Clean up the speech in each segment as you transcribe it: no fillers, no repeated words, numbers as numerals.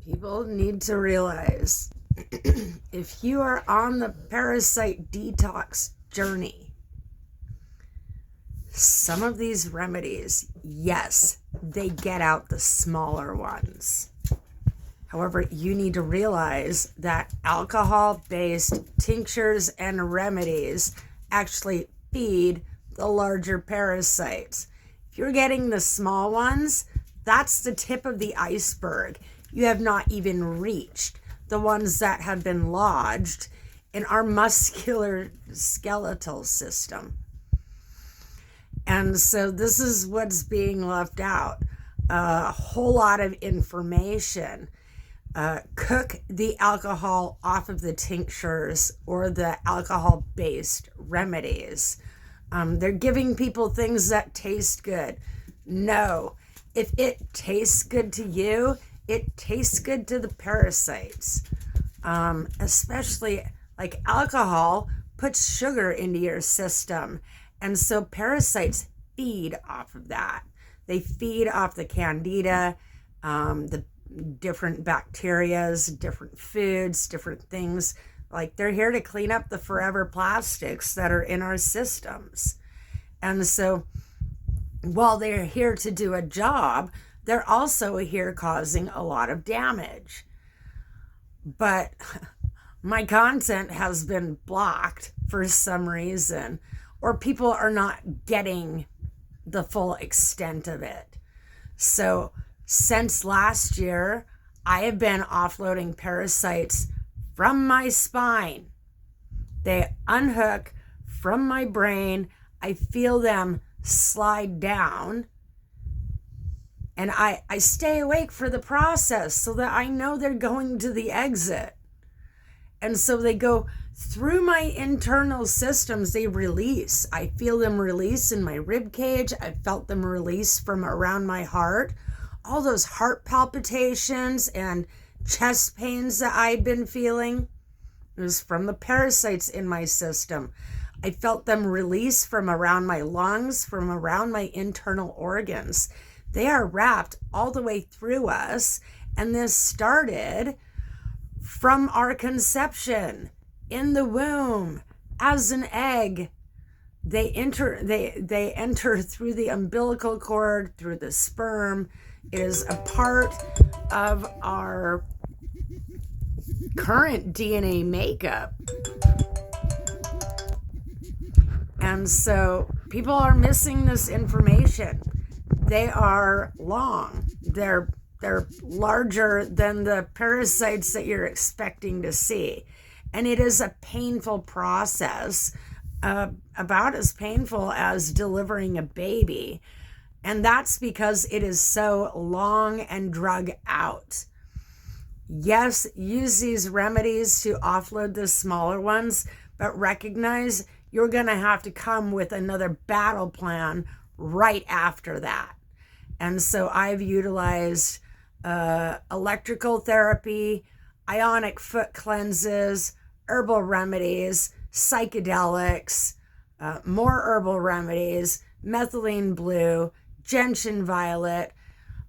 People need to realize if you are on the parasite detox journey, some of these remedies, yes, they get out the smaller ones. However, you need to realize that alcohol-based tinctures and remedies actually feed the larger parasites. If you're getting the small ones, that's the tip of the iceberg. You have not even reached the ones that have been lodged in our muscular skeletal system. And so this is what's being left out. A whole lot of information. Cook the alcohol off of the tinctures or the alcohol-based remedies. They're giving people things that taste good. No, if it tastes good to you, it tastes good to the parasites. Especially like alcohol puts sugar into your system. And so parasites feed off of that. They feed off the candida, the different bacterias, different foods, different things. Like they're here to clean up the forever plastics that are in our systems. And so while they're here to do a job, they're also here causing a lot of damage. But my content has been blocked for some reason, or people are not getting the full extent of it. So since last year, I have been offloading parasites from my spine. They unhook from my brain. I feel them slide down. And I stay awake for the process so that I know they're going to the exit. And so they go through my internal systems, they release. I feel them release in my rib cage. I felt them release from around my heart. All those heart palpitations and chest pains that I'd been feeling, it was from the parasites in my system. I felt them release from around my lungs, from around my internal organs. They are wrapped all the way through us, and this started from our conception in the womb as an egg. They enter through the umbilical cord, through the sperm. It is a part of our current DNA makeup. And so people are missing this information. They are long. They're larger than the parasites that you're expecting to see. And it is a painful process, about as painful as delivering a baby. And that's because it is so long and drug out. Yes, use these remedies to offload the smaller ones, but recognize you're going to have to come with another battle plan right after that. And so I've utilized electrical therapy, ionic foot cleanses, herbal remedies, psychedelics, more herbal remedies, methylene blue, gentian violet,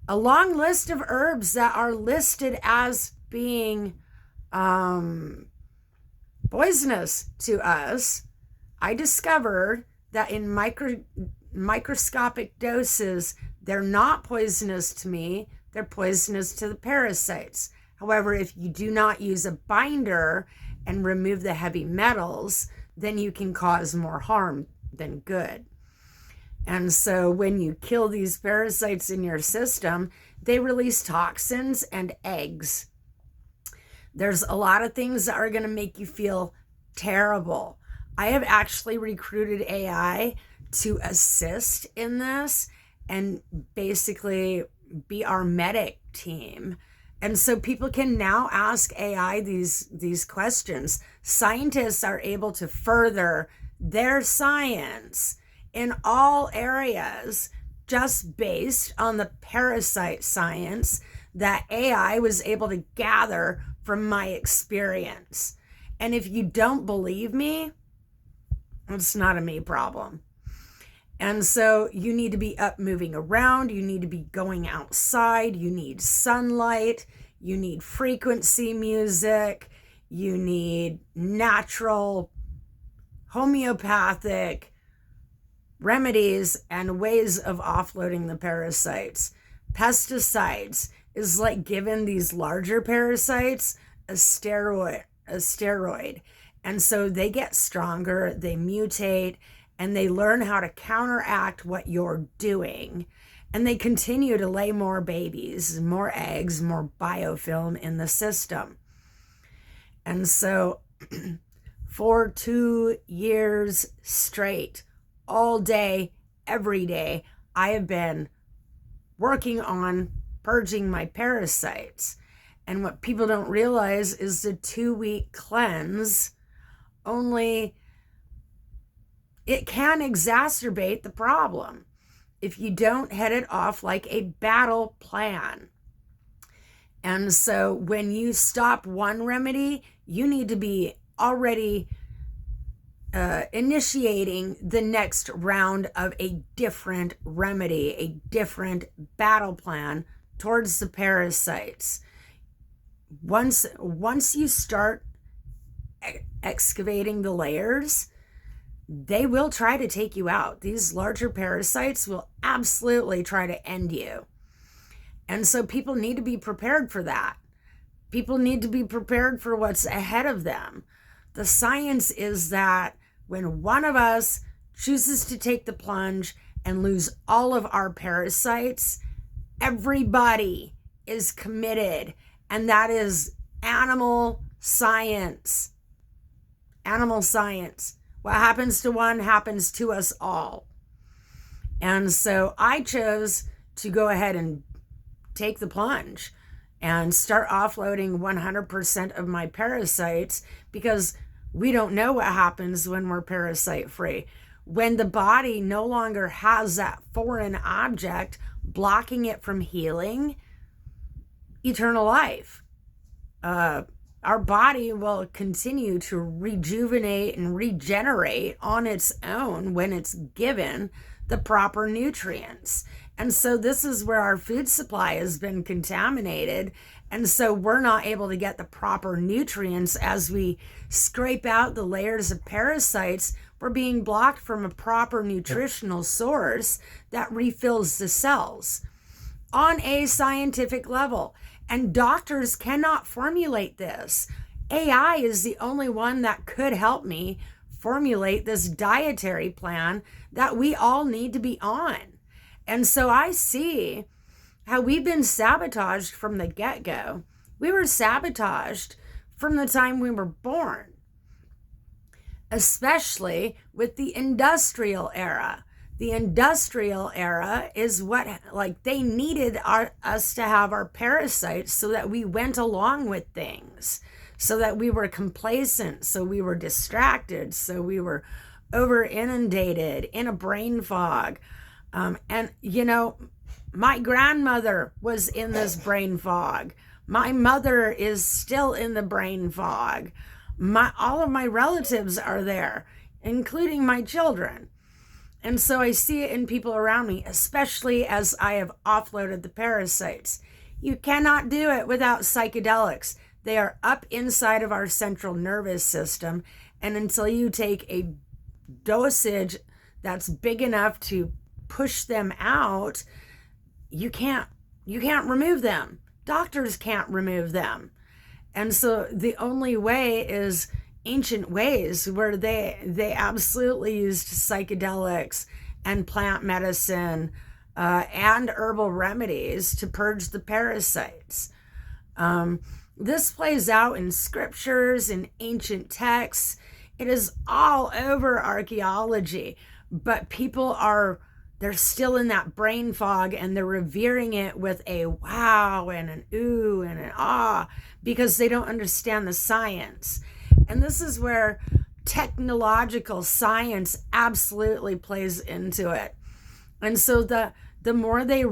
a long list of herbs that are listed as being poisonous to us. I discovered that in microscopic doses, they're not poisonous to me, they're poisonous to the parasites. However, if you do not use a binder and remove the heavy metals, then you can cause more harm than good. And so when you kill these parasites in your system, they release toxins and eggs. There's a lot of things that are going to make you feel terrible. I have actually recruited AI to assist in this and basically be our medic team. And so people can now ask AI these questions. Scientists are able to further their science in all areas just based on the parasite science that AI was able to gather from my experience. And if you don't believe me, it's not a me problem. And so you need to be up moving around. You need to be going outside. You need sunlight. you need frequency music, you need natural homeopathic remedies and ways of offloading the parasites. Pesticides is like giving these larger parasites a steroid. And so they get stronger, they mutate, and they learn how to counteract what you're doing. And they continue to lay more babies, more eggs, more biofilm in the system. And so for 2 years straight, all day, every day, I have been working on purging my parasites. And what people don't realize is the 2-week cleanse only, it can exacerbate the problem if you don't head it off like a battle plan. And so when you stop one remedy, you need to be already initiating the next round of a different remedy, a different battle plan towards the parasites. Once you start excavating the layers, they will try to take you out. These larger parasites will absolutely try to end you. And so people need to be prepared for that. People need to be prepared for what's ahead of them. The science is that when one of us chooses to take the plunge and lose all of our parasites, everybody is committed. And that is animal science. Animal science. What happens to one happens to us all. And so I chose to go ahead and take the plunge and start offloading 100% of my parasites, because we don't know what happens when we're parasite free. When the body no longer has that foreign object blocking it from healing, eternal life. Our body will continue to rejuvenate and regenerate on its own when it's given the proper nutrients. And so this is where our food supply has been contaminated. And so we're not able to get the proper nutrients as we scrape out the layers of parasites. We're being blocked from a proper nutritional source that refills the cells on a scientific level. And doctors cannot formulate this. AI is the only one that could help me formulate this dietary plan that we all need to be on. And so I see how we've been sabotaged from the get-go. We were sabotaged from the time we were born, especially with the industrial era. The industrial era is what, like, they needed us to have our parasites so that we went along with things, so that we were complacent, so we were distracted, so we were over inundated in a brain fog. And, you know, my grandmother was in this brain fog. My mother is still in the brain fog. All of my relatives are there, including my children. And so I see it in people around me, especially as I have offloaded the parasites. You cannot do it without psychedelics. They are up inside of our central nervous system. And until you take a dosage that's big enough to push them out, you can't remove them. Doctors can't remove them. And so the only way is ancient ways, where they absolutely used psychedelics and plant medicine and herbal remedies to purge the parasites. This plays out in scriptures and ancient texts. It is all over archaeology, but people they're still in that brain fog, and they're revering it with a wow and an ooh and an ah, because they don't understand the science. And this is where technological science absolutely plays into it. And so the more they